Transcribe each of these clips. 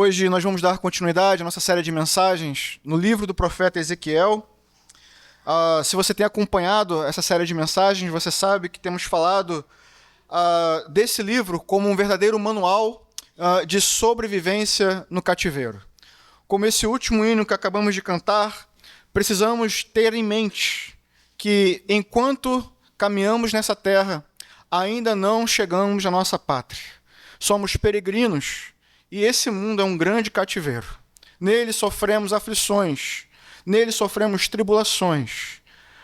Hoje nós vamos dar continuidade à nossa série de mensagens no livro do profeta Ezequiel. Se você tem acompanhado essa série de mensagens, você sabe que temos falado desse livro como um verdadeiro manual de sobrevivência no cativeiro. Como esse último hino que acabamos de cantar, precisamos ter em mente que enquanto caminhamos nessa terra, ainda não chegamos à nossa pátria. Somos peregrinos e esse mundo é um grande cativeiro. Nele sofremos aflições, nele sofremos tribulações,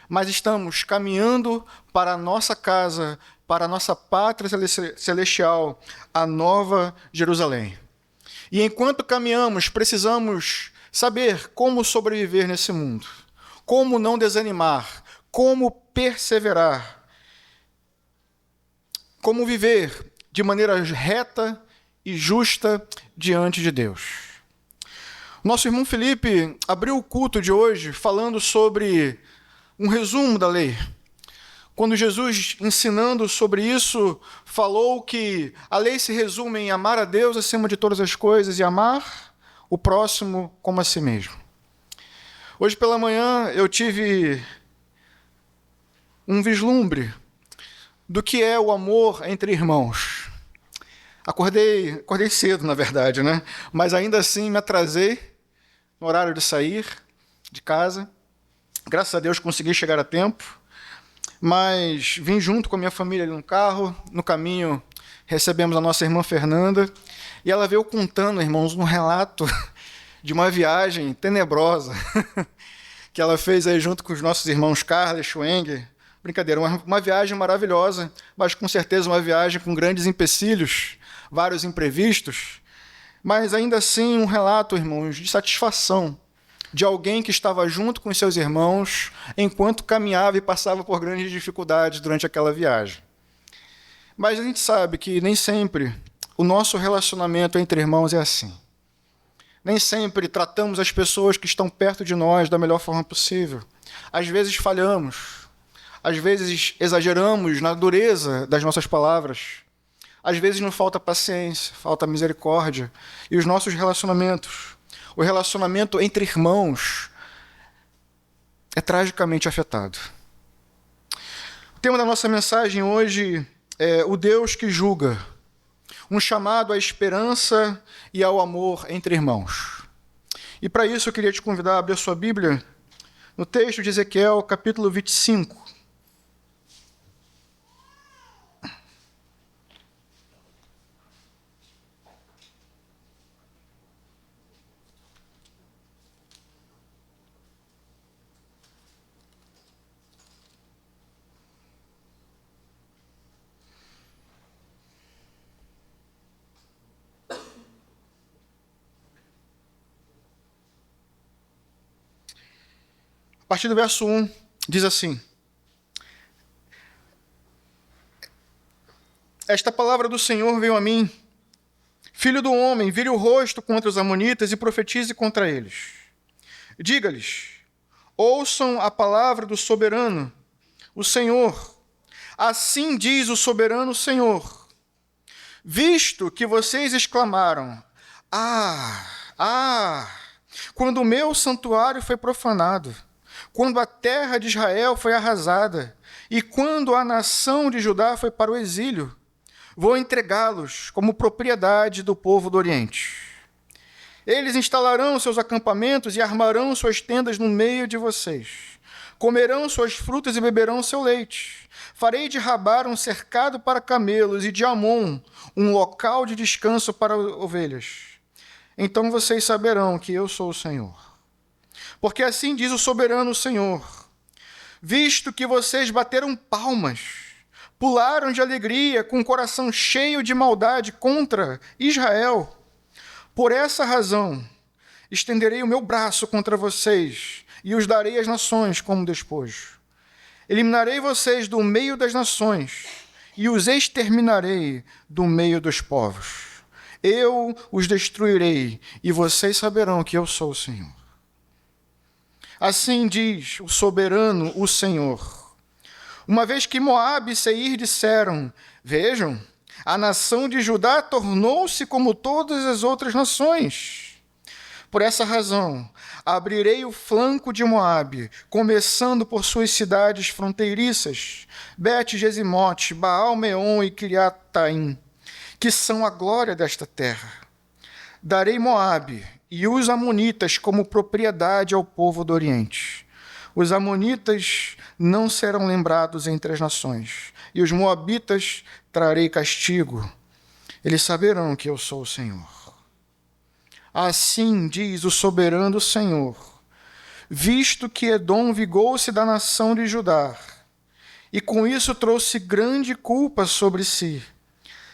mas estamos caminhando para a nossa casa, para a nossa pátria celestial, a Nova Jerusalém. E enquanto caminhamos, precisamos saber como sobreviver nesse mundo, como não desanimar, como perseverar, como viver de maneira reta e justa diante de Deus. Nosso irmão Felipe abriu o culto de hoje falando sobre um resumo da lei. Quando Jesus, ensinando sobre isso, falou que a lei se resume em amar a Deus acima de todas as coisas e amar o próximo como a si mesmo. Hoje pela manhã eu tive um vislumbre do que é o amor entre irmãos. Acordei cedo, na verdade, né? Mas ainda assim me atrasei no horário de sair de casa. Graças a Deus consegui chegar a tempo, mas vim junto com a minha família ali no carro. No caminho recebemos a nossa irmã Fernanda e ela veio contando, irmãos, um relato de uma viagem tenebrosa que ela fez aí junto com os nossos irmãos Carla e Schwenger. Brincadeira, uma viagem maravilhosa, mas com certeza uma viagem com grandes empecilhos, vários imprevistos, mas ainda assim um relato, irmãos, de satisfação de alguém que estava junto com os seus irmãos enquanto caminhava e passava por grandes dificuldades durante aquela viagem. Mas a gente sabe que nem sempre o nosso relacionamento entre irmãos é assim. Nem sempre tratamos as pessoas que estão perto de nós da melhor forma possível. Às vezes falhamos. Às vezes exageramos na dureza das nossas palavras. Às vezes nos falta paciência, falta misericórdia. E os nossos relacionamentos, o relacionamento entre irmãos, é tragicamente afetado. O tema da nossa mensagem hoje é o Deus que julga, um chamado à esperança e ao amor entre irmãos. E para isso eu queria te convidar a abrir a sua Bíblia no texto de Ezequiel, capítulo 25. A partir do verso 1, diz assim: Esta palavra do Senhor veio a mim. Filho do homem, vire o rosto contra os amonitas e profetize contra eles. Diga-lhes: ouçam a palavra do soberano, o Senhor. Assim diz o soberano Senhor. Visto que vocês exclamaram: quando o meu santuário foi profanado, quando a terra de Israel foi arrasada, e quando a nação de Judá foi para o exílio, vou entregá-los como propriedade do povo do Oriente. Eles instalarão seus acampamentos e armarão suas tendas no meio de vocês. Comerão suas frutas e beberão seu leite. Farei de Rabar um cercado para camelos e de Amon um local de descanso para ovelhas. Então vocês saberão que eu sou o Senhor. Porque assim diz o soberano Senhor: visto que vocês bateram palmas, pularam de alegria com o coração cheio de maldade contra Israel, por essa razão estenderei o meu braço contra vocês e os darei às nações como despojo. Eliminarei vocês do meio das nações e os exterminarei do meio dos povos. Eu os destruirei e vocês saberão que eu sou o Senhor. Assim diz o soberano, o Senhor. Uma vez que Moabe e Seir disseram: vejam, A nação de Judá tornou-se como todas as outras nações. Por essa razão, abrirei o flanco de Moabe, começando por suas cidades fronteiriças, Bet-Gesimote, Baal-Meon e Kiriataim, que são a glória desta terra. Darei Moabe e os amonitas como propriedade ao povo do Oriente. Os amonitas não serão lembrados entre as nações, e os moabitas trarei castigo. Eles saberão que eu sou o Senhor. Assim diz o soberano Senhor, visto que Edom vingou-se da nação de Judá, e com isso trouxe grande culpa sobre si.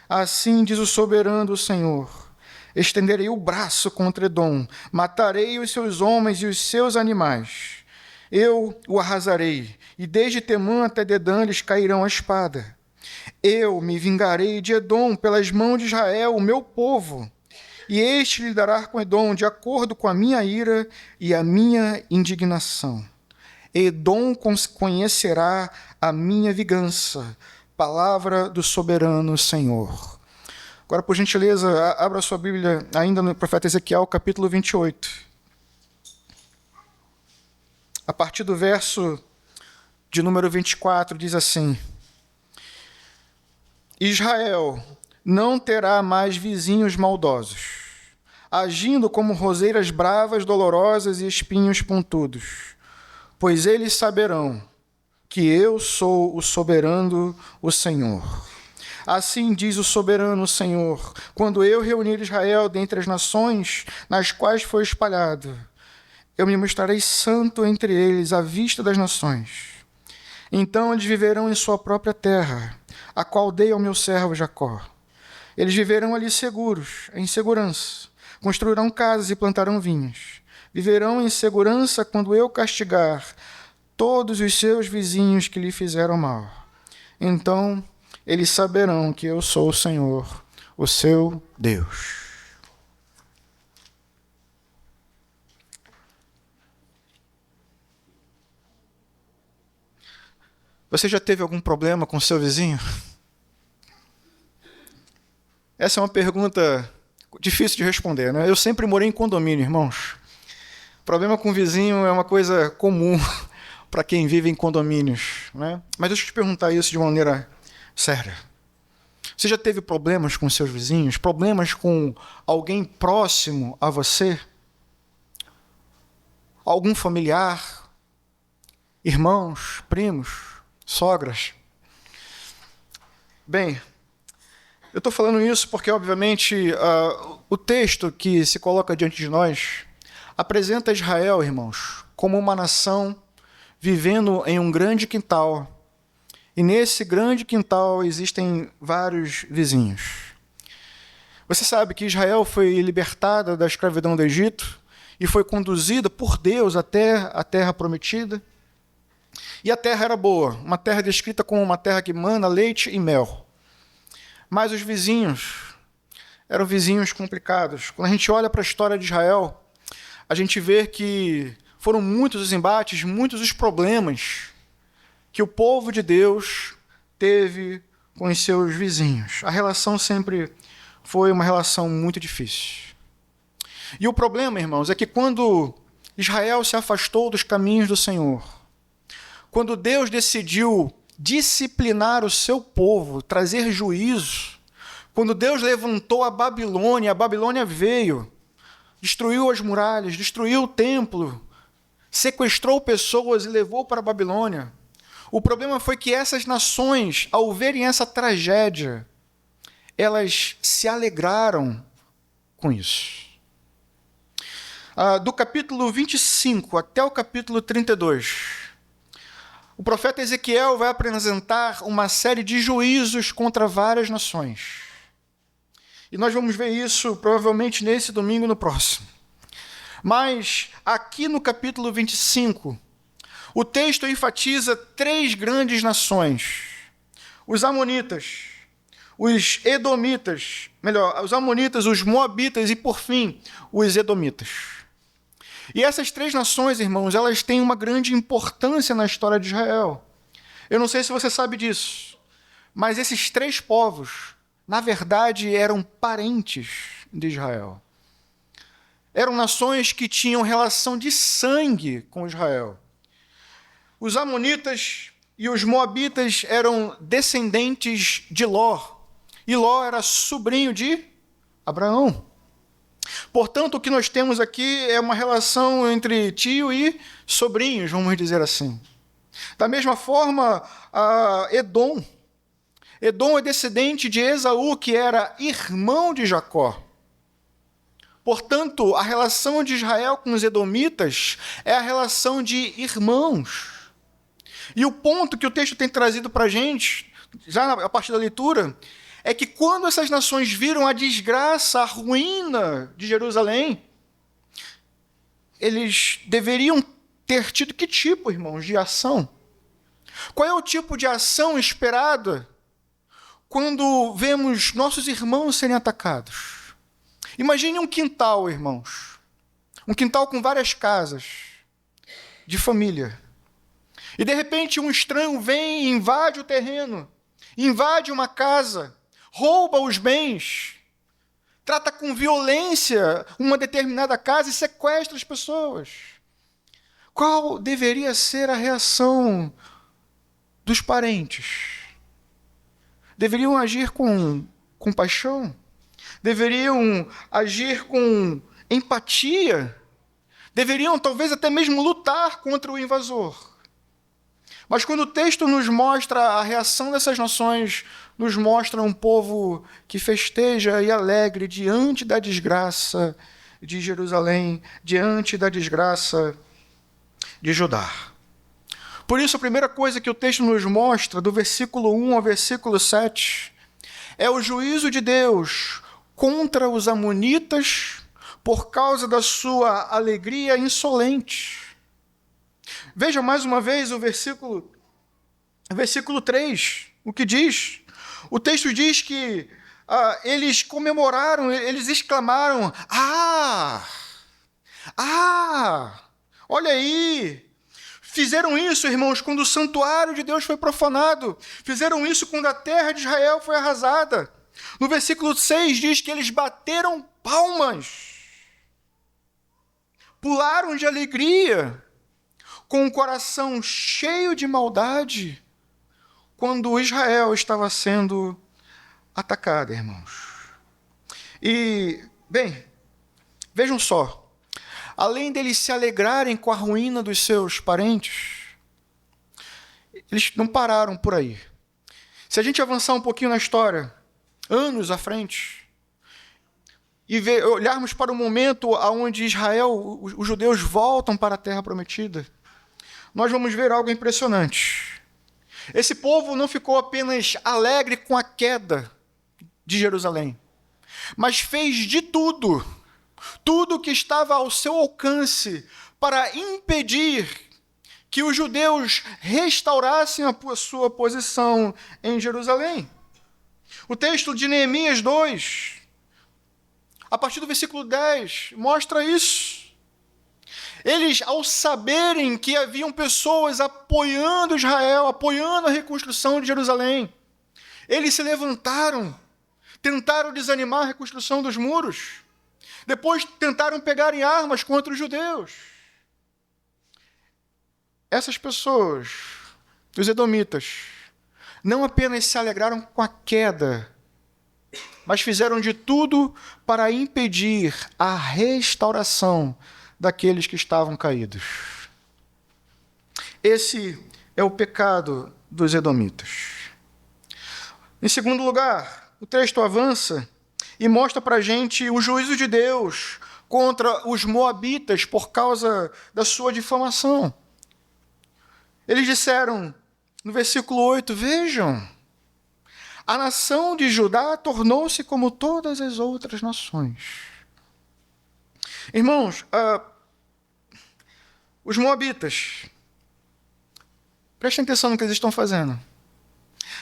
Assim diz o soberano Senhor, estenderei o braço contra Edom, matarei os seus homens e os seus animais. Eu o arrasarei, e desde Temã até Dedã lhes cairão a espada. Eu me vingarei de Edom pelas mãos de Israel, o meu povo, e este lidará com Edom de acordo com a minha ira e a minha indignação. Edom conhecerá a minha vingança, palavra do soberano Senhor. Agora, por gentileza, abra sua Bíblia ainda no profeta Ezequiel, capítulo 28. A partir do verso de número 24, diz assim: Israel não terá mais vizinhos maldosos, agindo como roseiras bravas, dolorosas e espinhos pontudos, pois eles saberão que eu sou o soberano, o Senhor. Assim diz o soberano Senhor, quando eu reunir Israel dentre as nações nas quais foi espalhado, eu me mostrarei santo entre eles à vista das nações. Então eles viverão em sua própria terra, a qual dei ao meu servo Jacó. Eles viverão ali seguros, em segurança. Construirão casas e plantarão vinhas. Viverão em segurança quando eu castigar todos os seus vizinhos que lhe fizeram mal. Então eles saberão que eu sou o Senhor, o seu Deus. Você já teve algum problema com seu vizinho? Essa é uma pergunta difícil de responder, né? Eu sempre morei em condomínio, irmãos. Problema com vizinho é uma coisa comum para quem vive em condomínios, né? Mas deixa eu te perguntar isso de uma maneira séria. Você já teve problemas com seus vizinhos? Problemas com alguém próximo a você? Algum familiar? Irmãos, primos? Sogras? Bem, eu estou falando isso porque, obviamente, o texto que se coloca diante de nós apresenta Israel, irmãos, como uma nação vivendo em um grande quintal. E nesse grande quintal existem vários vizinhos. Você sabe que Israel foi libertada da escravidão do Egito e foi conduzida por Deus até a terra prometida. E a terra era boa, uma terra descrita como uma terra que mana leite e mel. Mas os vizinhos eram vizinhos complicados. Quando a gente olha para a história de Israel, a gente vê que foram muitos os embates, muitos os problemas que o povo de Deus teve com os seus vizinhos. A relação sempre foi uma relação muito difícil. E o problema, irmãos, é que quando Israel se afastou dos caminhos do Senhor, quando Deus decidiu disciplinar o seu povo, trazer juízo, quando Deus levantou a Babilônia veio, destruiu as muralhas, destruiu o templo, sequestrou pessoas e levou para a Babilônia. O problema foi que essas nações, ao verem essa tragédia, elas se alegraram com isso. Do capítulo 25 até o capítulo 32, o profeta Ezequiel vai apresentar uma série de juízos contra várias nações. E nós vamos ver isso provavelmente nesse domingo e no próximo. Mas aqui no capítulo 25, o texto enfatiza 3 grandes nações: os amonitas, os edomitas, os amonitas, os moabitas e, por fim, os edomitas. E essas 3 nações, irmãos, elas têm uma grande importância na história de Israel. Eu não sei se você sabe disso, mas esses 3 povos na verdade, eram parentes de Israel. Eram nações que tinham relação de sangue com Israel. Os amonitas e os moabitas eram descendentes de Ló. E Ló era sobrinho de Abraão. Portanto, o que nós temos aqui é uma relação entre tio e sobrinhos, vamos dizer assim. Da mesma forma, Edom. Edom é descendente de Esaú, que era irmão de Jacó. Portanto, a relação de Israel com os edomitas é a relação de irmãos. E o ponto que o texto tem trazido para a gente, já a partir da leitura, é que quando essas nações viram a desgraça, a ruína de Jerusalém, eles deveriam ter tido que tipo, irmãos, de ação? Qual é o tipo de ação esperada quando vemos nossos irmãos serem atacados? Imagine um quintal, irmãos. Um quintal com várias casas de família. E de repente um estranho vem e invade o terreno, invade uma casa, rouba os bens, trata com violência uma determinada casa e sequestra as pessoas. Qual deveria ser a reação dos parentes? Deveriam agir com compaixão? Deveriam agir com empatia? Deveriam talvez até mesmo lutar contra o invasor? Mas quando o texto nos mostra a reação dessas nações, nos mostra um povo que festeja e alegre diante da desgraça de Jerusalém, diante da desgraça de Judá. Por isso, a primeira coisa que o texto nos mostra, do versículo 1 ao versículo 7, é o juízo de Deus contra os amonitas por causa da sua alegria insolente. Veja mais uma vez o versículo 3, o que diz. O texto diz que eles comemoraram, eles exclamaram: olha aí! Fizeram isso, irmãos, quando o santuário de Deus foi profanado. Fizeram isso quando a terra de Israel foi arrasada. No versículo 6 diz que eles bateram palmas. Pularam de alegria, com o coração cheio de maldade, quando Israel estava sendo atacado, irmãos. E, bem, vejam só. Além deles se alegrarem com a ruína dos seus parentes, eles não pararam por aí. Se a gente avançar um pouquinho na história, anos à frente, e olharmos para o momento onde Israel, os judeus voltam para a terra prometida, nós vamos ver algo impressionante. Esse povo não ficou apenas alegre com a queda de Jerusalém, mas fez de tudo que estava ao seu alcance para impedir que os judeus restaurassem a sua posição em Jerusalém. O texto de Neemias 2, a partir do versículo 10, mostra isso. Eles, ao saberem que haviam pessoas apoiando Israel, apoiando a reconstrução de Jerusalém, eles se levantaram, tentaram desanimar a reconstrução dos muros. Depois tentaram pegar em armas contra os judeus. Essas pessoas, os edomitas, não apenas se alegraram com a queda, mas fizeram de tudo para impedir a restauração daqueles que estavam caídos. Esse é o pecado dos edomitas. Em segundo lugar, o texto avança e mostra para a gente o juízo de Deus contra os moabitas por causa da sua difamação. Eles disseram, no versículo 8, vejam, a nação de Judá tornou-se como todas as outras nações. Irmãos, os moabitas, prestem atenção no que eles estão fazendo.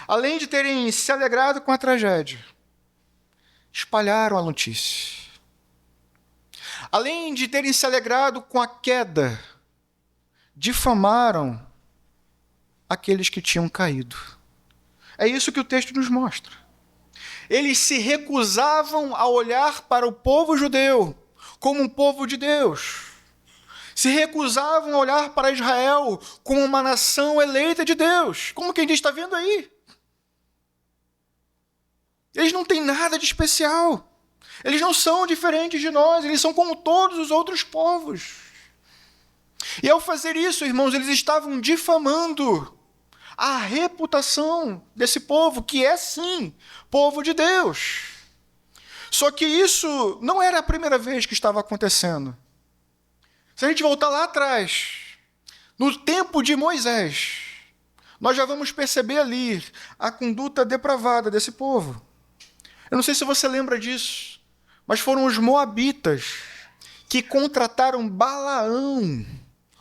Além de terem se alegrado com a tragédia, espalharam a notícia. Além de terem se alegrado com a queda, difamaram aqueles que tinham caído. É isso que o texto nos mostra. eles se recusavam a olhar para o povo judeu como um povo de Deus. Se recusavam a olhar para Israel como uma nação eleita de Deus. Como quem diz, está vendo aí? Eles não têm nada de especial. Eles não são diferentes de nós, eles são como todos os outros povos. E ao fazer isso, irmãos, eles estavam difamando a reputação desse povo, que é sim povo de Deus. Só que isso não era a primeira vez que estava acontecendo. Se a gente voltar lá atrás, no tempo de Moisés, nós já vamos perceber ali a conduta depravada desse povo. Eu não sei se você lembra disso, mas foram os moabitas que contrataram Balaão,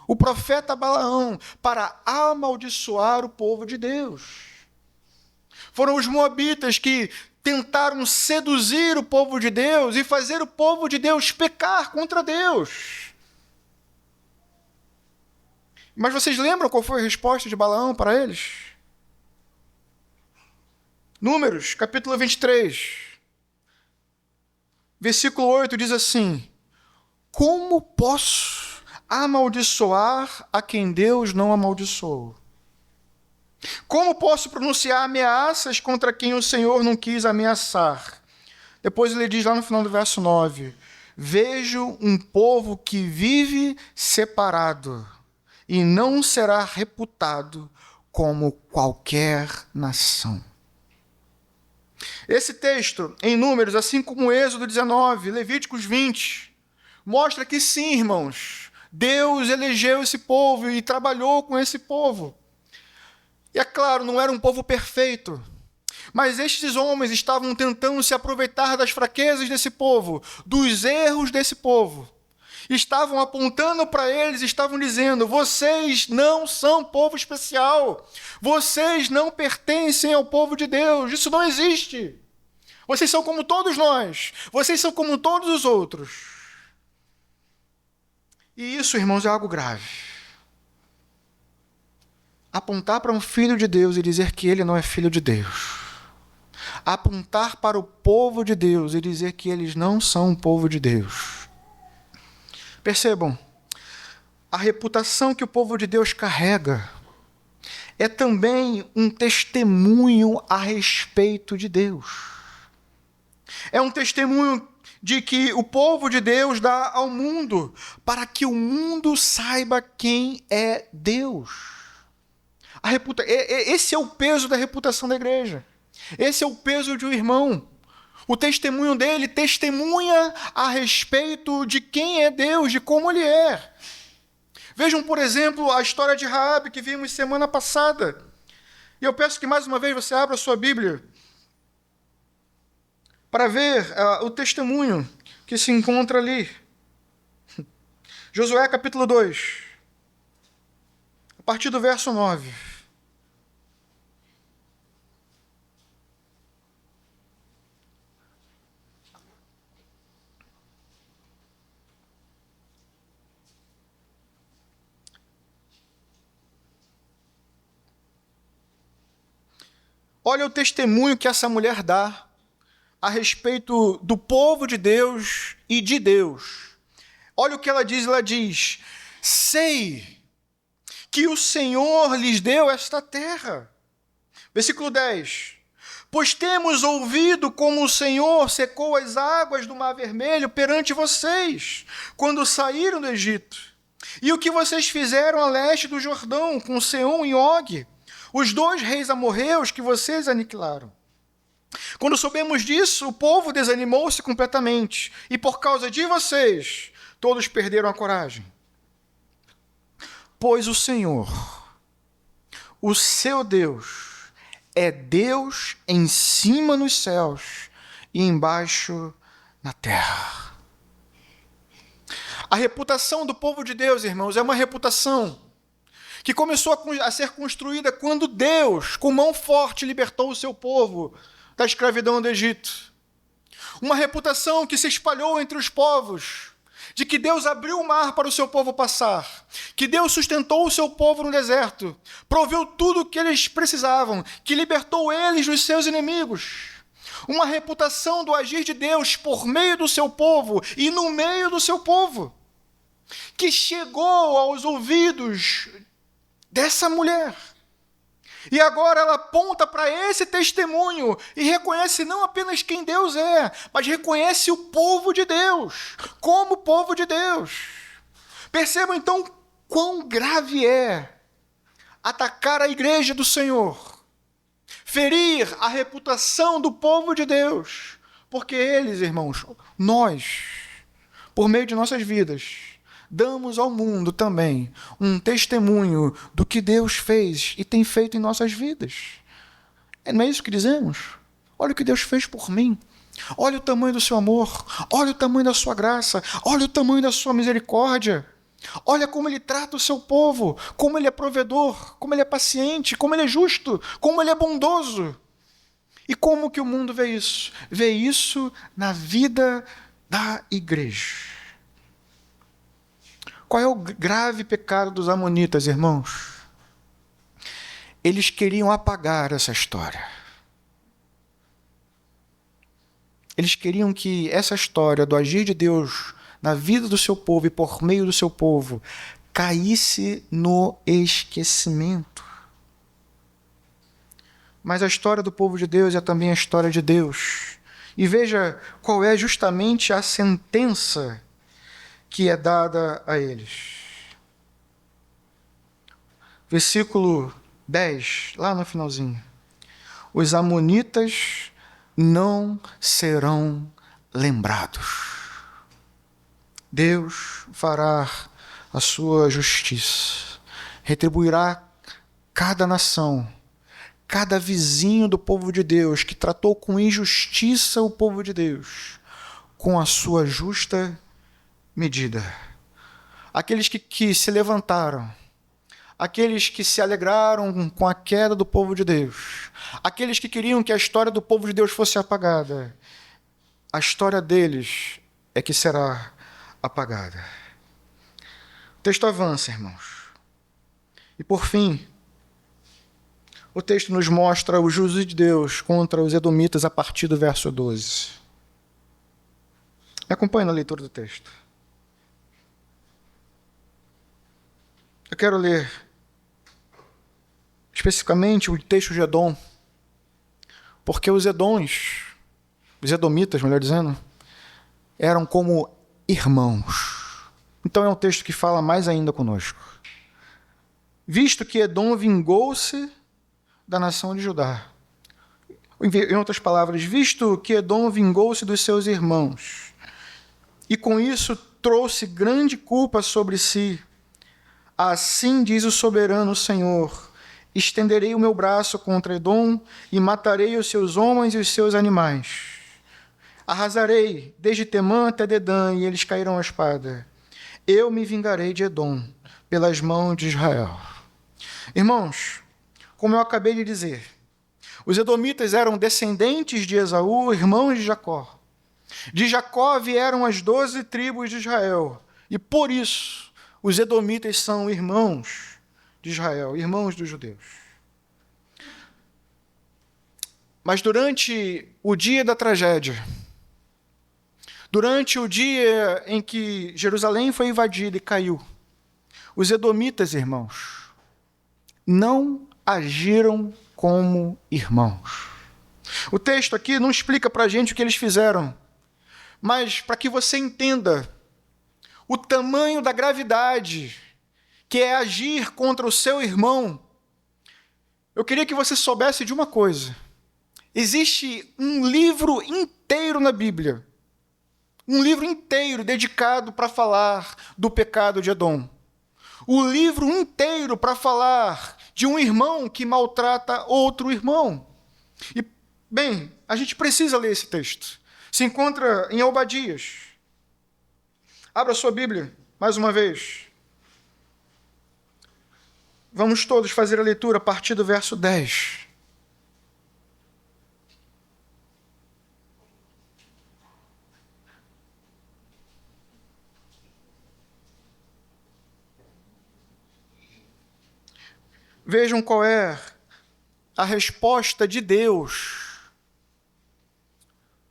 o profeta Balaão, para amaldiçoar o povo de Deus. Foram os moabitas que tentaram seduzir o povo de Deus e fazer o povo de Deus pecar contra Deus. Mas vocês lembram qual foi a resposta de Balaão para eles? Números, capítulo 23, versículo 8 diz assim: como posso amaldiçoar a quem Deus não amaldiçoou? Como posso pronunciar ameaças contra quem o Senhor não quis ameaçar? Depois ele diz lá no final do verso 9: vejo um povo que vive separado e não será reputado como qualquer nação. Esse texto, em Números, assim como Êxodo 19, Levíticos 20, mostra que sim, irmãos, Deus elegeu esse povo e trabalhou com esse povo. E é claro, não era um povo perfeito, mas estes homens estavam tentando se aproveitar das fraquezas desse povo, dos erros desse povo. Estavam apontando para eles, estavam dizendo: vocês não são povo especial, vocês não pertencem ao povo de Deus, isso não existe. Vocês são como todos nós, vocês são como todos os outros. E isso, irmãos, é algo grave. Apontar para um filho de Deus e dizer que ele não é filho de Deus. Apontar para o povo de Deus e dizer que eles não são um povo de Deus. Percebam, a reputação que o povo de Deus carrega é também um testemunho a respeito de Deus. É um testemunho de que o povo de Deus dá ao mundo, para que o mundo saiba quem é Deus. Esse é o peso da reputação da igreja. Esse é o peso de um irmão. O testemunho dele testemunha a respeito de quem é Deus, de como ele é. Vejam, por exemplo, a história de Raabe, que vimos semana passada. E eu peço que mais uma vez você abra a sua Bíblia para ver o testemunho que se encontra ali. Josué capítulo 2, a partir do verso 9. Olha o testemunho que essa mulher dá a respeito do povo de Deus e de Deus. Olha o que ela diz: sei que o Senhor lhes deu esta terra. Versículo 10. Pois temos ouvido como o Senhor secou as águas do Mar Vermelho perante vocês, quando saíram do Egito, e o que vocês fizeram a leste do Jordão, com Seom e Og, os 2 reis amorreus que vocês aniquilaram. Quando soubemos disso, o povo desanimou-se completamente, e por causa de vocês, todos perderam a coragem. Pois o Senhor, o seu Deus, é Deus em cima nos céus e embaixo na terra. A reputação do povo de Deus, irmãos, é uma reputação que começou a ser construída quando Deus, com mão forte, libertou o seu povo da escravidão do Egito. Uma reputação que se espalhou entre os povos, de que Deus abriu o mar para o seu povo passar, que Deus sustentou o seu povo no deserto, proveu tudo o que eles precisavam, que libertou eles dos seus inimigos. uma reputação do agir de Deus por meio do seu povo e no meio do seu povo, que chegou aos ouvidos dessa mulher. E agora ela aponta para esse testemunho e reconhece não apenas quem Deus é, mas reconhece o povo de Deus, como povo de Deus. Percebam então quão grave é atacar a igreja do Senhor, ferir a reputação do povo de Deus, porque eles, irmãos, nós, por meio de nossas vidas, damos ao mundo também um testemunho do que Deus fez e tem feito em nossas vidas. Não é isso que dizemos? Olha o que Deus fez por mim. Olha o tamanho do seu amor. Olha o tamanho da sua graça. Olha o tamanho da sua misericórdia. Olha como ele trata o seu povo, como ele é provedor, como ele é paciente, como ele é justo, como ele é bondoso. E como que o mundo vê isso? Vê isso na vida da igreja. Qual é o grave pecado dos amonitas, irmãos? Eles queriam apagar essa história. Eles queriam que essa história do agir de Deus na vida do seu povo e por meio do seu povo caísse no esquecimento. Mas a história do povo de Deus é também a história de Deus. E veja qual é justamente a sentença que é dada a eles. Versículo 10, lá no finalzinho. Os amonitas não serão lembrados. Deus fará a sua justiça, retribuirá cada nação, cada vizinho do povo de Deus que tratou com injustiça o povo de Deus, com a sua justa medida. Aqueles que se levantaram, aqueles que se alegraram com a queda do povo de Deus, aqueles que queriam que a história do povo de Deus fosse apagada, a história deles é que será apagada. O texto avança, irmãos. E por fim, o texto nos mostra o juízo de Deus contra os edomitas a partir do verso 12. Me acompanhe na leitura do texto. Eu quero ler especificamente o texto de Edom, porque os edomitas, melhor dizendo, eram como irmãos. Então é um texto que fala mais ainda conosco. Visto que Edom vingou-se da nação de Judá. Em outras palavras, visto que Edom vingou-se dos seus irmãos, e com isso trouxe grande culpa sobre si, assim diz o soberano Senhor: estenderei o meu braço contra Edom e matarei os seus homens e os seus animais. Arrasarei desde Temã até Dedã, e eles cairão à espada. Eu me vingarei de Edom pelas mãos de Israel. Irmãos, como eu acabei de dizer, os edomitas eram descendentes de Esaú, irmãos de Jacó. De Jacó vieram as 12 tribos de Israel, e por isso os edomitas são irmãos de Israel, irmãos dos judeus. Mas durante o dia da tragédia, durante o dia em que Jerusalém foi invadida e caiu, os edomitas, irmãos, não agiram como irmãos. O texto aqui não explica para a gente o que eles fizeram, mas para que você entenda o tamanho da gravidade que é agir contra o seu irmão, eu queria que você soubesse de uma coisa. Existe um livro inteiro na Bíblia, um livro inteiro dedicado para falar do pecado de Edom. O livro inteiro para falar de um irmão que maltrata outro irmão. E, bem, a gente precisa ler esse texto. Se encontra em Obadias. Abra sua Bíblia, mais uma vez. Vamos todos fazer a leitura a partir do verso 10. Vejam qual é a resposta de Deus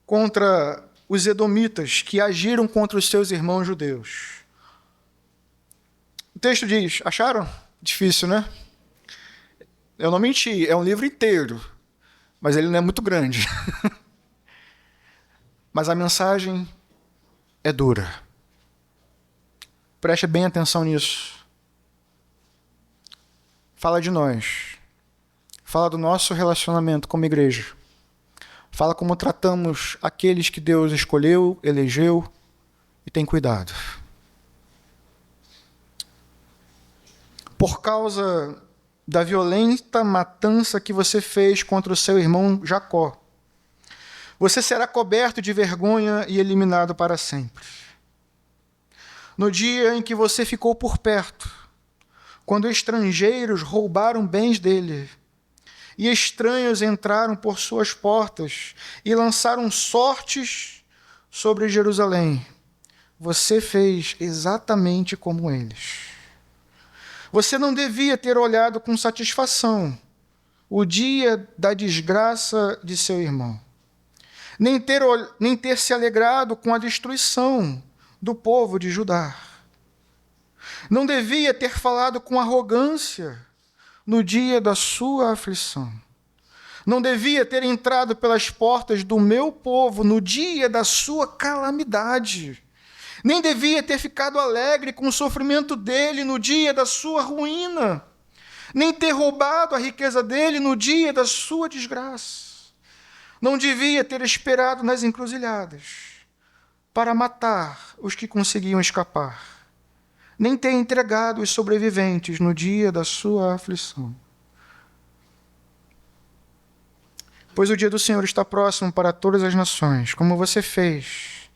contra os edomitas que agiram contra os seus irmãos judeus. O texto diz, acharam? Difícil, né? Eu não menti, é um livro inteiro, mas ele não é muito grande. Mas a mensagem é dura. Preste bem atenção nisso. Fala de nós. Fala do nosso relacionamento como igreja. Fala como tratamos aqueles que Deus escolheu, elegeu e tem cuidado. Por causa da violenta matança que você fez contra o seu irmão Jacó, você será coberto de vergonha e eliminado para sempre. No dia em que você ficou por perto, quando estrangeiros roubaram bens dele, e estranhos entraram por suas portas e lançaram sortes sobre Jerusalém, você fez exatamente como eles. Você não devia ter olhado com satisfação o dia da desgraça de seu irmão, nem ter se alegrado com a destruição do povo de Judá. Não devia ter falado com arrogância no dia da sua aflição. Não devia ter entrado pelas portas do meu povo no dia da sua calamidade. Nem devia ter ficado alegre com o sofrimento dele no dia da sua ruína. Nem ter roubado a riqueza dele no dia da sua desgraça. Não devia ter esperado nas encruzilhadas para matar os que conseguiam escapar, nem ter entregado os sobreviventes no dia da sua aflição. Pois o dia do Senhor está próximo para todas as nações. Como você fez,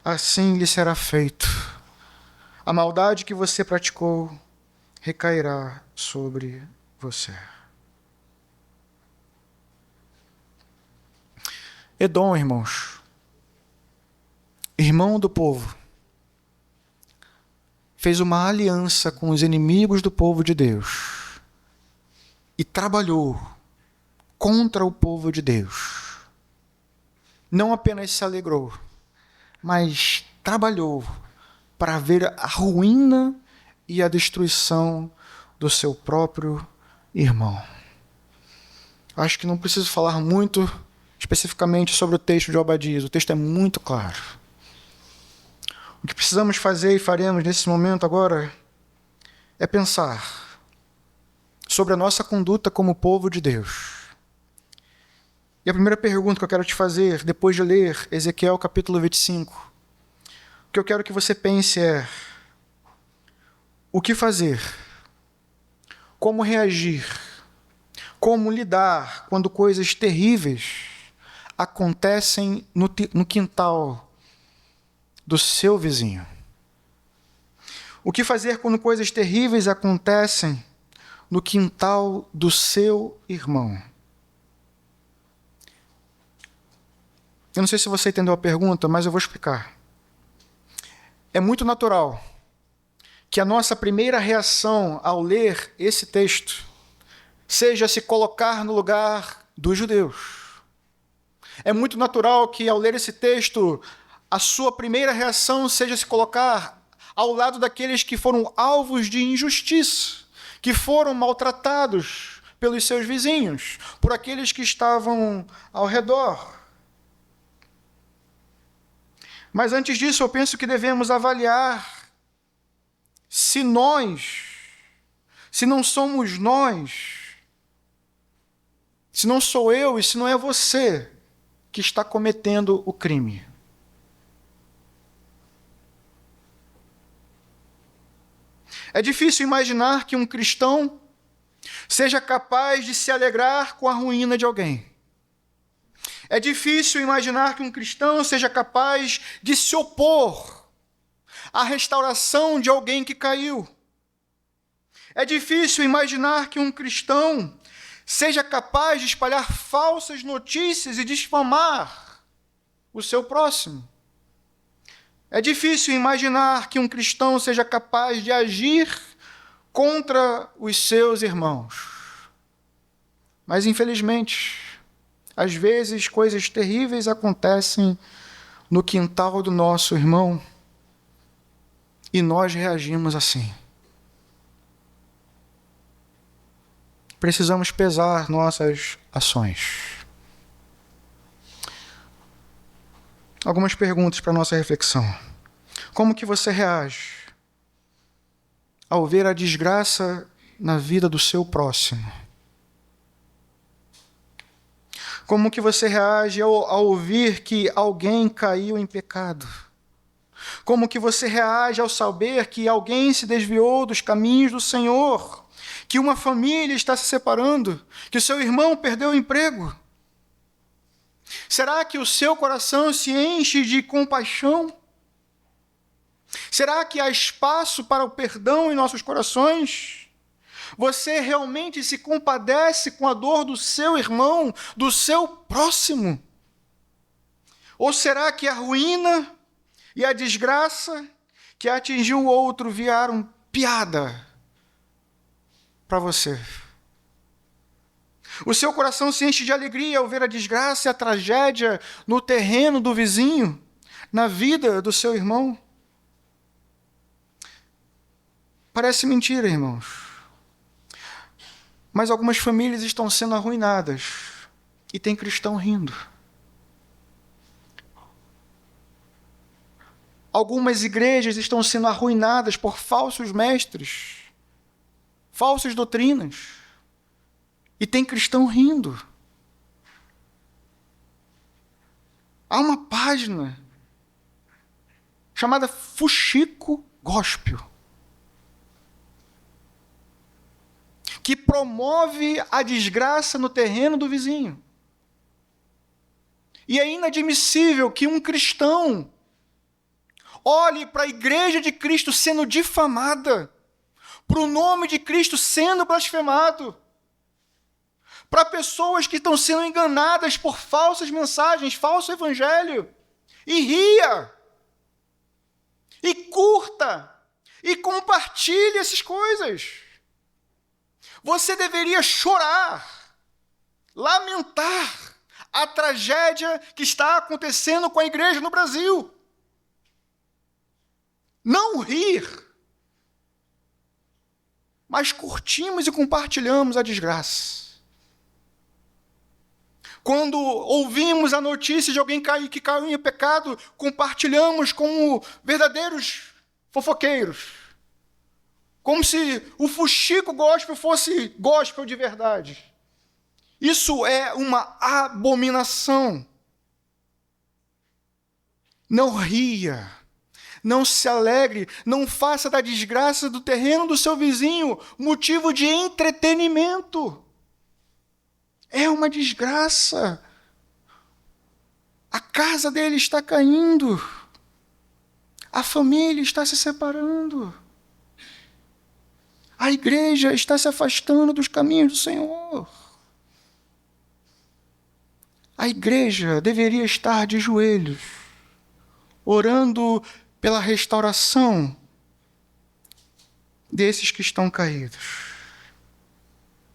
assim lhe será feito. A maldade que você praticou recairá sobre você. Edom, irmãos, irmão do povo, fez uma aliança com os inimigos do povo de Deus e trabalhou contra o povo de Deus. Não apenas se alegrou, mas trabalhou para ver a ruína e a destruição do seu próprio irmão. Acho que não preciso falar muito especificamente sobre o texto de Obadias. O texto é muito claro. O que precisamos fazer e faremos nesse momento agora é pensar sobre a nossa conduta como povo de Deus. E a primeira pergunta que eu quero te fazer, depois de ler Ezequiel capítulo 25, o que eu quero que você pense é: o que fazer? Como reagir? Como lidar quando coisas terríveis acontecem no quintal do seu vizinho? O que fazer quando coisas terríveis acontecem no quintal do seu irmão? Eu não sei se você entendeu a pergunta, mas eu vou explicar. É muito natural que a nossa primeira reação ao ler esse texto seja se colocar no lugar dos judeus. É muito natural que, ao ler esse texto, a sua primeira reação seja se colocar ao lado daqueles que foram alvos de injustiça, que foram maltratados pelos seus vizinhos, por aqueles que estavam ao redor. Mas antes disso, eu penso que devemos avaliar se não somos nós, se não sou eu e se não é você que está cometendo o crime. É difícil imaginar que um cristão seja capaz de se alegrar com a ruína de alguém. É difícil imaginar que um cristão seja capaz de se opor à restauração de alguém que caiu. É difícil imaginar que um cristão seja capaz de espalhar falsas notícias e difamar o seu próximo. É difícil imaginar que um cristão seja capaz de agir contra os seus irmãos. Mas, infelizmente, Às vezes, coisas terríveis acontecem no quintal do nosso irmão e nós reagimos assim. Precisamos pesar nossas ações. Algumas perguntas para nossa reflexão. Como que você reage ao ver a desgraça na vida do seu próximo? Como que você reage ao ouvir que alguém caiu em pecado? Como que você reage ao saber que alguém se desviou dos caminhos do Senhor? Que uma família está se separando? Que o seu irmão perdeu o emprego? Será que o seu coração se enche de compaixão? Será que há espaço para o perdão em nossos corações? Você realmente se compadece com a dor do seu irmão, do seu próximo? Ou será que a ruína e a desgraça que atingiu o outro viraram piada para você? O seu coração se enche de alegria ao ver a desgraça e a tragédia no terreno do vizinho, na vida do seu irmão? Parece mentira, irmãos. Mas algumas famílias estão sendo arruinadas e tem cristão rindo. Algumas igrejas estão sendo arruinadas por falsos mestres, falsas doutrinas, e tem cristão rindo. Há uma página chamada Fuxico Gospel, que promove a desgraça no terreno do vizinho. E é inadmissível que um cristão olhe para a igreja de Cristo sendo difamada, para o nome de Cristo sendo blasfemado, para pessoas que estão sendo enganadas por falsas mensagens, falso evangelho, e ria, e curta, e compartilhe essas coisas. Você deveria chorar, lamentar a tragédia que está acontecendo com a igreja no Brasil. Não rir, mas curtimos e compartilhamos a desgraça. Quando ouvimos a notícia de alguém que caiu em pecado, compartilhamos como verdadeiros fofoqueiros. Como se o Fuxico Gospel fosse gospel de verdade. Isso é uma abominação. Não ria, não se alegre, não faça da desgraça do terreno do seu vizinho motivo de entretenimento. É uma desgraça. A casa dele está caindo. A família está se separando. A igreja está se afastando dos caminhos do Senhor. A igreja deveria estar de joelhos, orando pela restauração desses que estão caídos.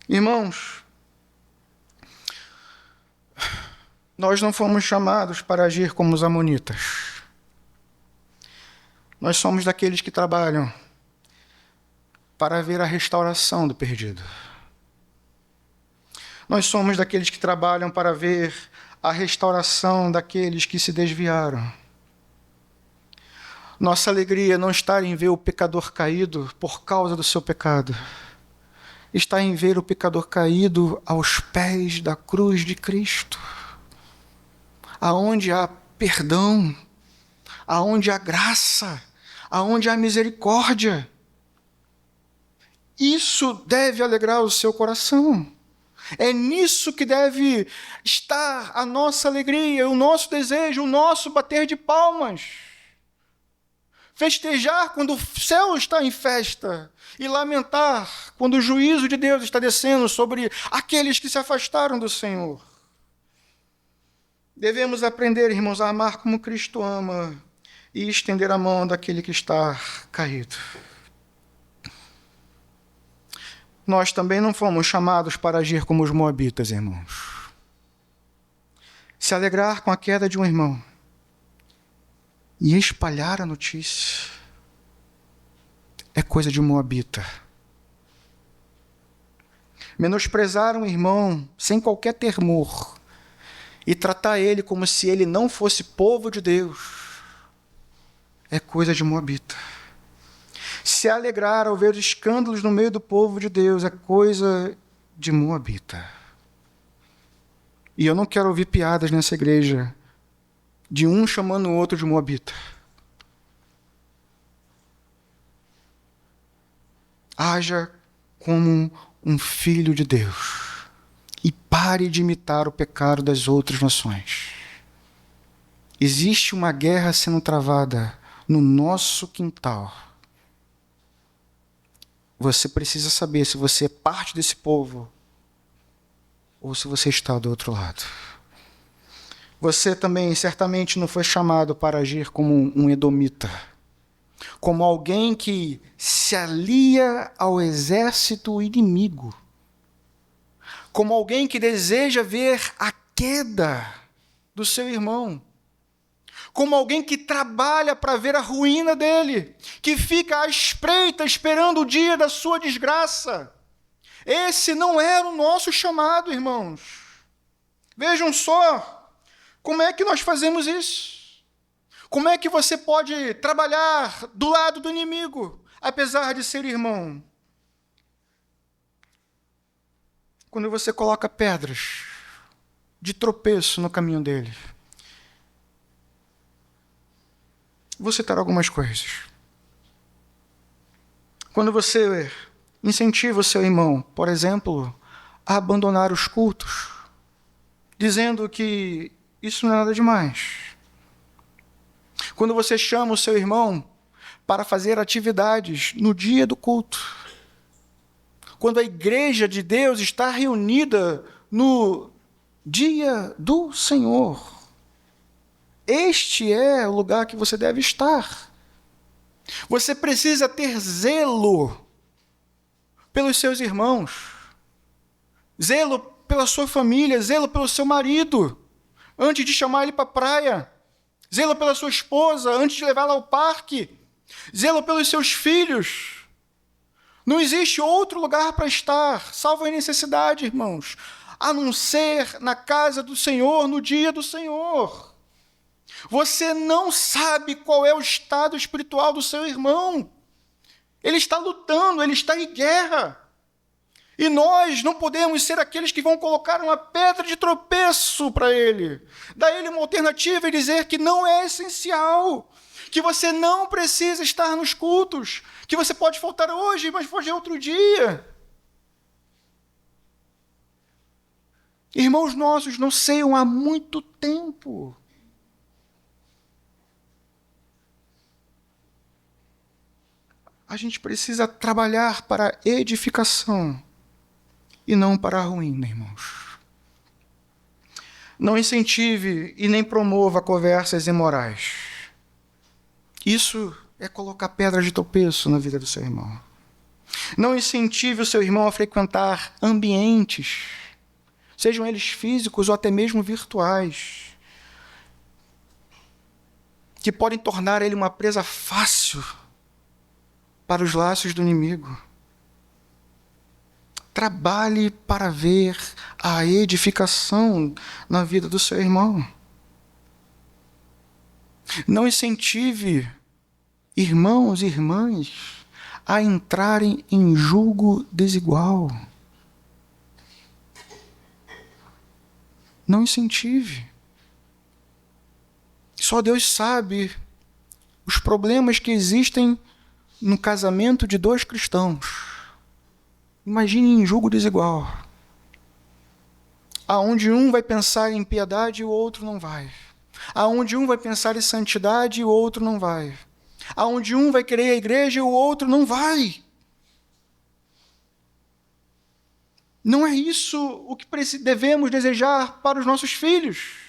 Irmãos, nós não fomos chamados para agir como os amonitas. Nós somos daqueles que trabalham para ver a restauração do perdido. Nós somos daqueles que trabalham para ver a restauração daqueles que se desviaram. Nossa alegria não está em ver o pecador caído por causa do seu pecado. Está em ver o pecador caído aos pés da cruz de Cristo. Aonde há perdão, aonde há graça, aonde há misericórdia. Isso deve alegrar o seu coração. É nisso que deve estar a nossa alegria, o nosso desejo, o nosso bater de palmas. Festejar quando o céu está em festa e lamentar quando o juízo de Deus está descendo sobre aqueles que se afastaram do Senhor. Devemos aprender, irmãos, a amar como Cristo ama e estender a mão daquele que está caído. Nós também não fomos chamados para agir como os moabitas, irmãos. Se alegrar com a queda de um irmão e espalhar a notícia é coisa de moabita. Menosprezar um irmão sem qualquer temor e tratar ele como se ele não fosse povo de Deus é coisa de moabita. Se alegrar ao ver escândalos no meio do povo de Deus é coisa de moabita. E eu não quero ouvir piadas nessa igreja de um chamando o outro de moabita. Haja como um filho de Deus e pare de imitar o pecado das outras nações. Existe uma guerra sendo travada no nosso quintal. Você precisa saber se você é parte desse povo ou se você está do outro lado. Você também certamente não foi chamado para agir como um edomita, como alguém que se alia ao exército inimigo, como alguém que deseja ver a queda do seu irmão, como alguém que trabalha para ver a ruína dele, que fica à espreita esperando o dia da sua desgraça. Esse não era o nosso chamado, irmãos. Vejam só como é que nós fazemos isso. Como é que você pode trabalhar do lado do inimigo, apesar de ser irmão? Quando você coloca pedras de tropeço no caminho dele. Vou citar algumas coisas. Quando você incentiva o seu irmão, por exemplo, a abandonar os cultos, dizendo que isso não é nada demais. Quando você chama o seu irmão para fazer atividades no dia do culto. Quando a igreja de Deus está reunida no dia do Senhor. Este é o lugar que você deve estar. Você precisa ter zelo pelos seus irmãos, zelo pela sua família, zelo pelo seu marido, antes de chamar ele para a praia, zelo pela sua esposa, antes de levá-la ao parque, zelo pelos seus filhos. Não existe outro lugar para estar, salvo a necessidade, irmãos, a não ser na casa do Senhor, no dia do Senhor. Você não sabe qual é o estado espiritual do seu irmão. Ele está lutando, ele está em guerra. E nós não podemos ser aqueles que vão colocar uma pedra de tropeço para ele. Dar ele uma alternativa e dizer que não é essencial. Que você não precisa estar nos cultos. Que você pode faltar hoje, mas pode outro dia. Irmãos nossos não ceiam há muito tempo. A gente precisa trabalhar para a edificação e não para a ruína, irmãos. Não incentive e nem promova conversas imorais. Isso é colocar pedra de tropeço na vida do seu irmão. Não incentive o seu irmão a frequentar ambientes, sejam eles físicos ou até mesmo virtuais, que podem tornar ele uma presa fácil para os laços do inimigo. Trabalhe para ver a edificação na vida do seu irmão. Não incentive irmãos e irmãs a entrarem em julgo desigual. Não incentive. Só Deus sabe os problemas que existem no casamento de dois cristãos. Imagine em julgo desigual, aonde um vai pensar em piedade e o outro não vai, aonde um vai pensar em santidade e o outro não vai, aonde um vai querer a igreja e o outro não vai. Não é isso o que devemos desejar para os nossos filhos.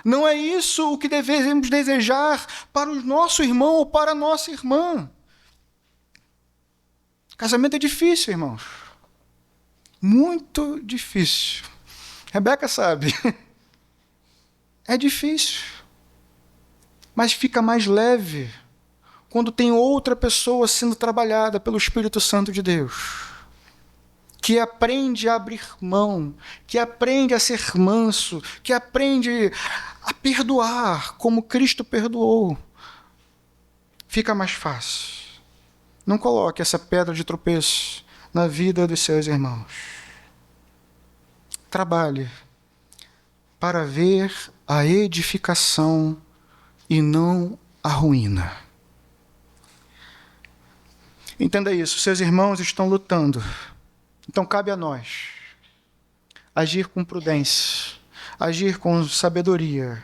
Não é isso o que devemos desejar para o nosso irmão ou para a nossa irmã. Casamento é difícil, irmãos. Muito difícil. Rebeca sabe. É difícil, mas fica mais leve quando tem outra pessoa sendo trabalhada pelo Espírito Santo de Deus, que aprende a abrir mão, que aprende a ser manso, que aprende a perdoar como Cristo perdoou. Fica mais fácil. Não coloque essa pedra de tropeço na vida dos seus irmãos. Trabalhe para ver a edificação e não a ruína. Entenda isso, seus irmãos estão lutando. Então cabe a nós agir com prudência, agir com sabedoria.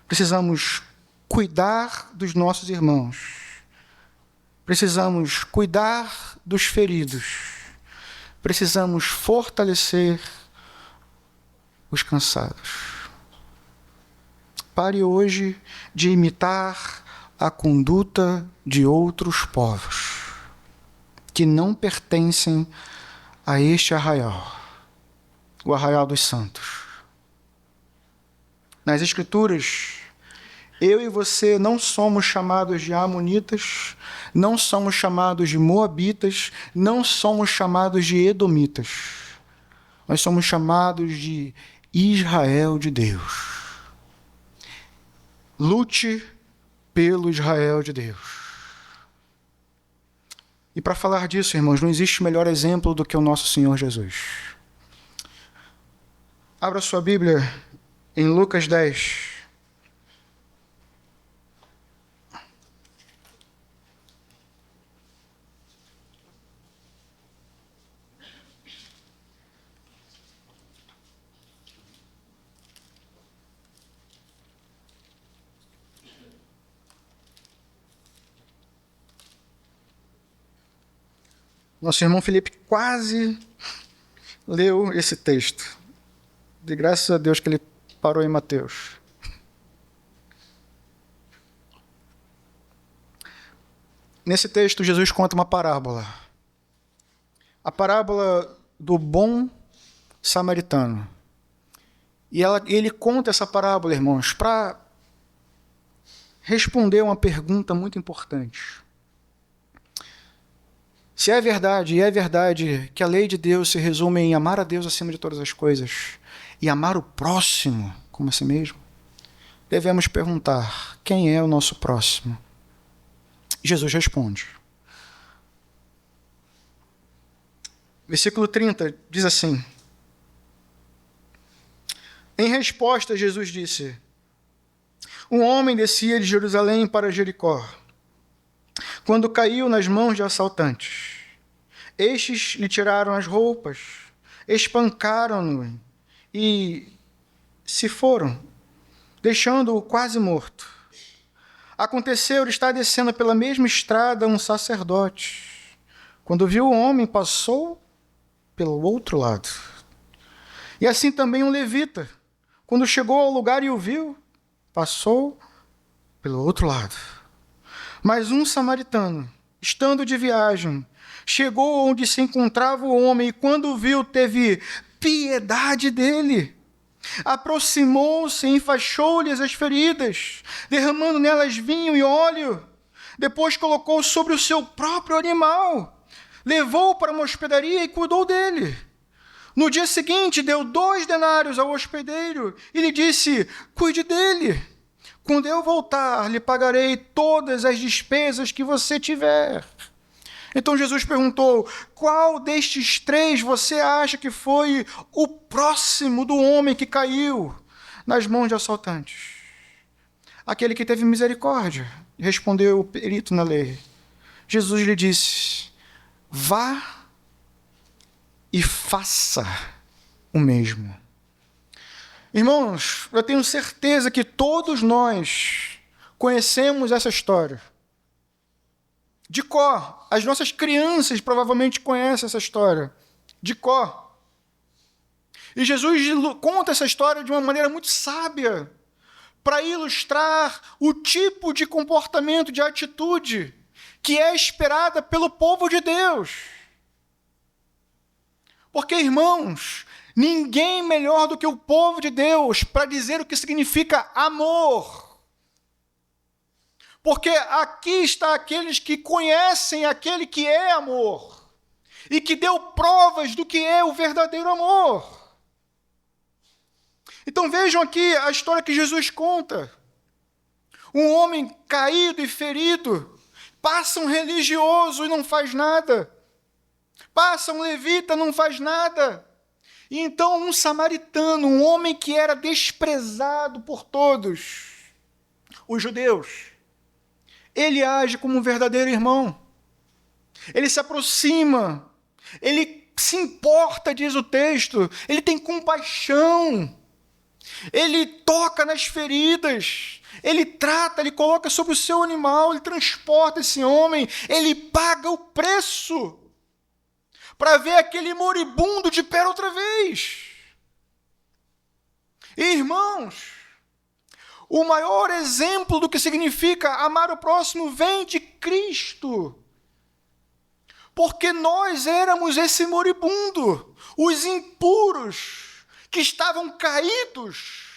Precisamos cuidar dos nossos irmãos. Precisamos cuidar dos feridos. Precisamos fortalecer os cansados. Pare hoje de imitar a conduta de outros povos que não pertencem a este arraial, o arraial dos santos. Nas Escrituras, eu e você não somos chamados de amonitas, não somos chamados de moabitas, não somos chamados de edomitas. Nós somos chamados de Israel de Deus. Lute pelo Israel de Deus. E para falar disso, irmãos, não existe melhor exemplo do que o nosso Senhor Jesus. Abra sua Bíblia em Lucas 10. Nosso irmão Felipe quase leu esse texto. De graças a Deus que ele parou em Mateus. Nesse texto, Jesus conta uma parábola. A parábola do bom samaritano. E ele conta essa parábola, irmãos, para responder uma pergunta muito importante. Se é verdade, e é verdade, que a lei de Deus se resume em amar a Deus acima de todas as coisas e amar o próximo como a si mesmo, devemos perguntar: quem é o nosso próximo? Jesus responde. Versículo 30 diz assim: em resposta, Jesus disse: um homem descia de Jerusalém para Jericó, quando caiu nas mãos de assaltantes. Estes lhe tiraram as roupas, espancaram-no e se foram, deixando-o quase morto. Aconteceu estar descendo pela mesma estrada um sacerdote. Quando viu o homem, passou pelo outro lado. E assim também um levita. Quando chegou ao lugar e o viu, passou pelo outro lado. Mas um samaritano, estando de viagem, chegou onde se encontrava o homem e, quando o viu, teve piedade dele. Aproximou-se e enfaixou-lhes as feridas, derramando nelas vinho e óleo. Depois colocou sobre o seu próprio animal, levou-o para uma hospedaria e cuidou dele. No dia seguinte, deu 2 denários ao hospedeiro e lhe disse: cuide dele. Quando eu voltar, lhe pagarei todas as despesas que você tiver. Então Jesus perguntou: qual destes 3 você acha que foi o próximo do homem que caiu nas mãos de assaltantes? Aquele que teve misericórdia, respondeu o perito na lei. Jesus lhe disse: vá e faça o mesmo. Irmãos, eu tenho certeza que todos nós conhecemos essa história. De cor. As nossas crianças provavelmente conhecem essa história. De cor. E Jesus conta essa história de uma maneira muito sábia, para ilustrar o tipo de comportamento, de atitude, que é esperada pelo povo de Deus. Porque, irmãos, Ninguém melhor do que o povo de Deus para dizer o que significa amor. Porque aqui está aqueles que conhecem aquele que é amor e que deu provas do que é o verdadeiro amor. Então vejam aqui a história que Jesus conta. Um homem caído e ferido, passa um religioso e não faz nada. Passa um levita, não faz nada. E então um samaritano, um homem que era desprezado por todos, os judeus, ele age como um verdadeiro irmão. Ele se aproxima, ele se importa, diz o texto, ele tem compaixão, ele toca nas feridas, ele trata, ele coloca sobre o seu animal, ele transporta esse homem, ele paga o preço para ver aquele moribundo de pé outra vez. Irmãos, o maior exemplo do que significa amar o próximo vem de Cristo. Porque nós éramos esse moribundo, os impuros, que estavam caídos,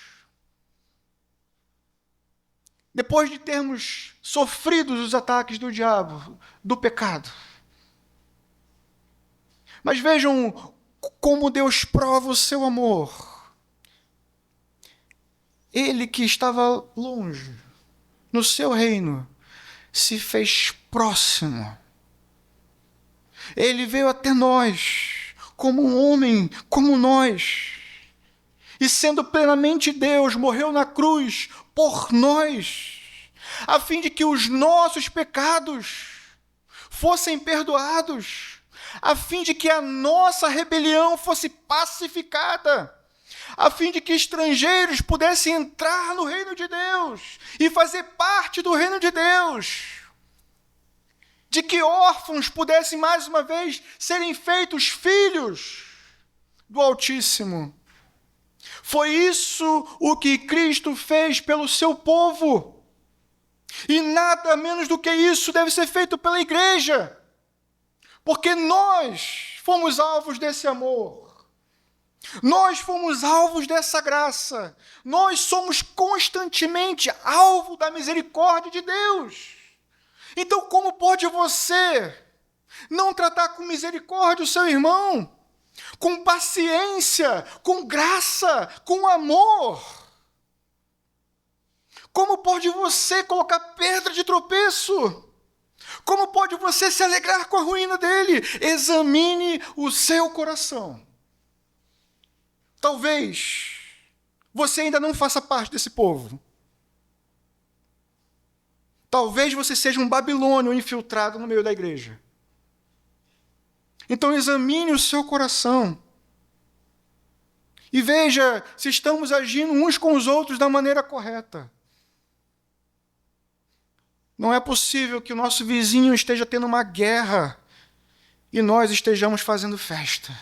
depois de termos sofrido os ataques do diabo, do pecado. Mas vejam como Deus prova o seu amor. Ele que estava longe, no seu reino, se fez próximo. Ele veio até nós, como um homem, como nós. E sendo plenamente Deus, morreu na cruz por nós, a fim de que os nossos pecados fossem perdoados, a fim de que a nossa rebelião fosse pacificada, a fim de que estrangeiros pudessem entrar no reino de Deus e fazer parte do reino de Deus, de que órfãos pudessem mais uma vez serem feitos filhos do Altíssimo. Foi isso o que Cristo fez pelo seu povo. E nada menos do que isso deve ser feito pela igreja. Porque nós fomos alvos desse amor. Nós fomos alvos dessa graça. Nós somos constantemente alvo da misericórdia de Deus. Então, como pode você não tratar com misericórdia o seu irmão? Com paciência, com graça, com amor? Como pode você colocar pedra de tropeço? Como pode você se alegrar com a ruína dele? Examine o seu coração. Talvez você ainda não faça parte desse povo. Talvez você seja um babilônio infiltrado no meio da igreja. Então examine o seu coração. E veja se estamos agindo uns com os outros da maneira correta. Não é possível que o nosso vizinho esteja tendo uma guerra e nós estejamos fazendo festa.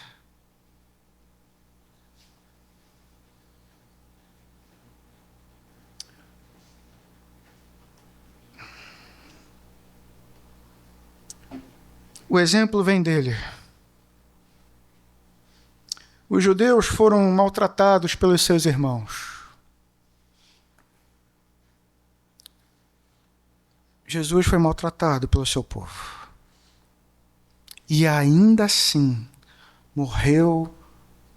O exemplo vem dele. Os judeus foram maltratados pelos seus irmãos. Jesus foi maltratado pelo seu povo. E ainda assim morreu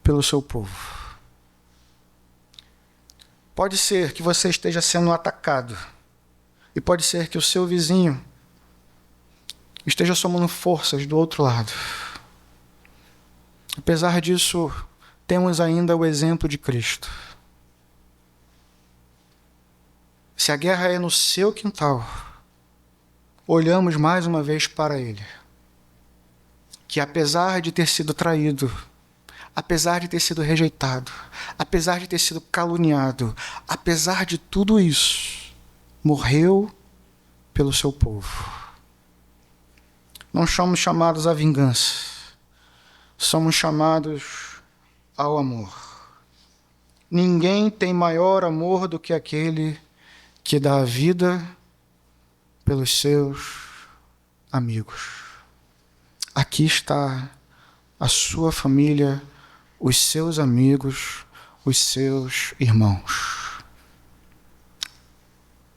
pelo seu povo. Pode ser que você esteja sendo atacado. E pode ser que o seu vizinho esteja somando forças do outro lado. Apesar disso, temos ainda o exemplo de Cristo. Se a guerra é no seu quintal, olhamos mais uma vez para Ele, que apesar de ter sido traído, apesar de ter sido rejeitado, apesar de ter sido caluniado, apesar de tudo isso, morreu pelo seu povo. Não somos chamados à vingança, somos chamados ao amor. Ninguém tem maior amor do que aquele que dá a vida pelos seus amigos. Aqui está a sua família os seus amigos, os seus irmãos.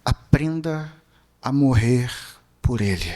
Aprenda a morrer por ele.